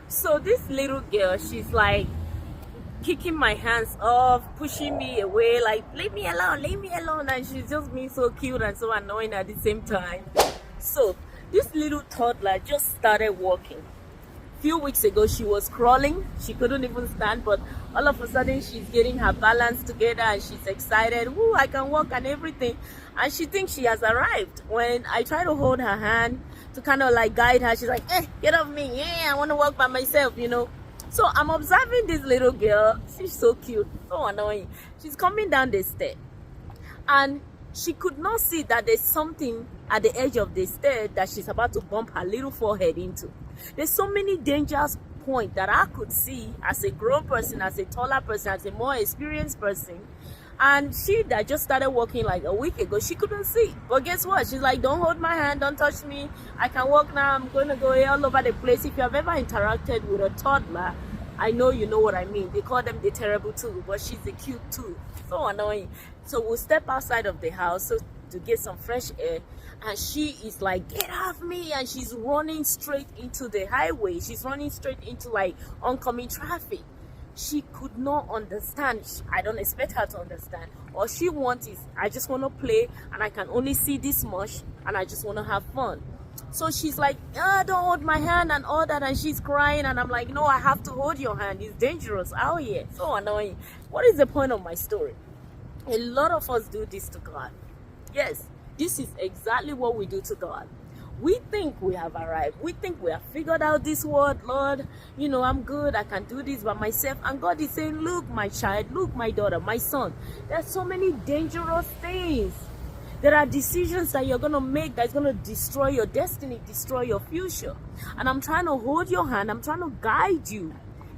So this little girl, she's like kicking my hands off, pushing me away, like leave me alone, and she's just being so cute and so annoying at the same time. So this little toddler just started walking. Few weeks ago she was crawling, she couldn't even stand, but all of a sudden she's getting her balance together and she's excited. Ooh, I can walk and everything, and she thinks she has arrived. When I try to hold her hand to kind of like guide her, she's like, get off me, yeah, I want to walk by myself, you know. So I'm observing this little girl. She's so cute, so annoying. She's coming down the stair and she could not see that there's something at the edge of the stair that she's about to bump her little forehead into. There's so many dangerous points that I could see as a grown person, as a taller person, as a more experienced person. And she that just started walking like a week ago, she couldn't see. But guess what? She's like, don't hold my hand, don't touch me. I can walk now, I'm going to go all over the place. If you have ever interacted with a toddler, I know you know what I mean. They call them the terrible too, but she's the cute too. So annoying. So we'll step outside of the house to get some fresh air, and she is like, get off me, and she's running straight into the highway. She's running straight into like oncoming traffic. She could not understand. I don't expect her to understand. All she wants is, I just want to play and I can only see this much and I just want to have fun. So she's like, don't hold my hand and all that, and she's crying, and I'm like, no, I have to hold your hand. It's dangerous out here. So annoying. What is the point of my story? A lot of us do this to God. Yes, this is exactly what we do to God. We think we have arrived. We think we have figured out this world. Lord, you know, I'm good. I can do this by myself. And God is saying, look, my child, look, my daughter, my son. There's so many dangerous things. There are decisions that you're going to make that's going to destroy your destiny, destroy your future. And I'm trying to hold your hand. I'm trying to guide you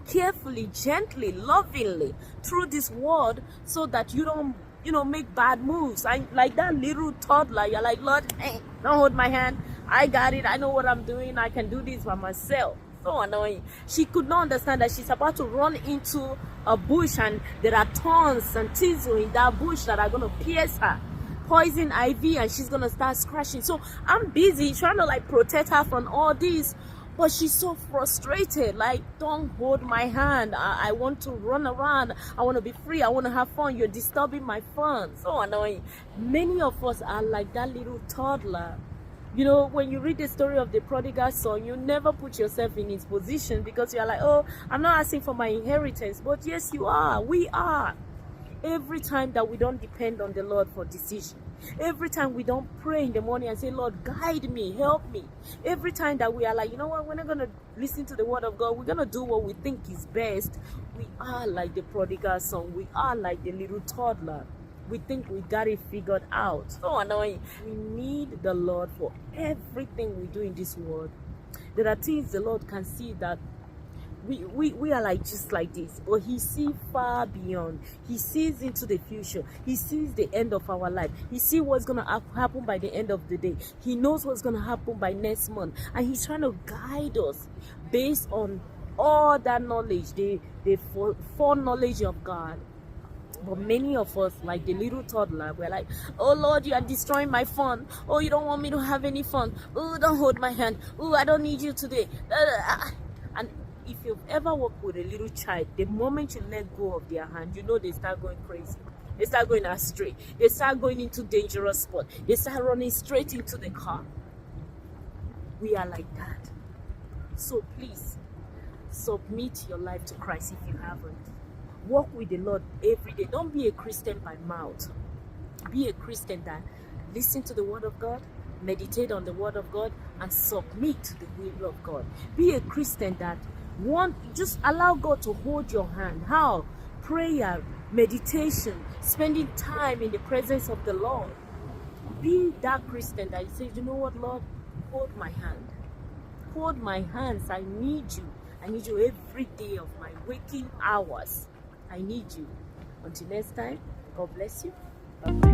carefully, gently, lovingly through this world so that you don't, make bad moves. And like that little toddler, you're like, Lord, don't hold my hand. I got it. I know what I'm doing. I can do this by myself. So annoying. She could not understand that she's about to run into a bush and there are thorns and thistles in that bush that are going to pierce her. Poison ivy, and she's going to start scratching. So I'm busy trying to like protect her from all this. But she's so frustrated, like, don't hold my hand. I want to run around. I want to be free. I want to have fun. You're disturbing my fun. So annoying. Many of us are like that little toddler. You know, when you read the story of the prodigal son, you never put yourself in his position because you're like, oh, I'm not asking for my inheritance. But yes, you are. We are. Every time that we don't depend on the Lord for decision, every time we don't pray in the morning and say, Lord, guide me, help me, every time that we are like, you know what, we're not going to listen to the word of God, we're going to do what we think is best, we are like the prodigal son. We are like the little toddler. We think we got it figured out. So annoying. We need the Lord for everything we do in this world. There are things the Lord can see that we are like just like this, but he sees far beyond. He sees into the future. He sees the end of our life. He sees what's going to happen by the end of the day. He knows what's going to happen by next month, and he's trying to guide us based on all that knowledge, the foreknowledge of God. But many of us, like the little toddler, we're like, oh Lord, you are destroying my fun. Oh, you don't want me to have any fun. Oh, don't hold my hand. Oh, I don't need you today. And if you've ever worked with a little child, the moment you let go of their hand, you know they start going crazy. They start going astray. They start going into dangerous spots. They start running straight into the car. We are like that. So please, submit your life to Christ if you haven't. Walk with the Lord every day. Don't be a Christian by mouth. Be a Christian that listen to the word of God, meditate on the word of God, and submit to the will of God. Be a Christian that just allow God to hold your hand. How? Prayer, meditation, spending time in the presence of the Lord. Be that Christian that says, you know what, Lord, hold my hand. Hold my hands. I need you. I need you every day of my waking hours. I need you. Until next time, God bless you. Bye-bye.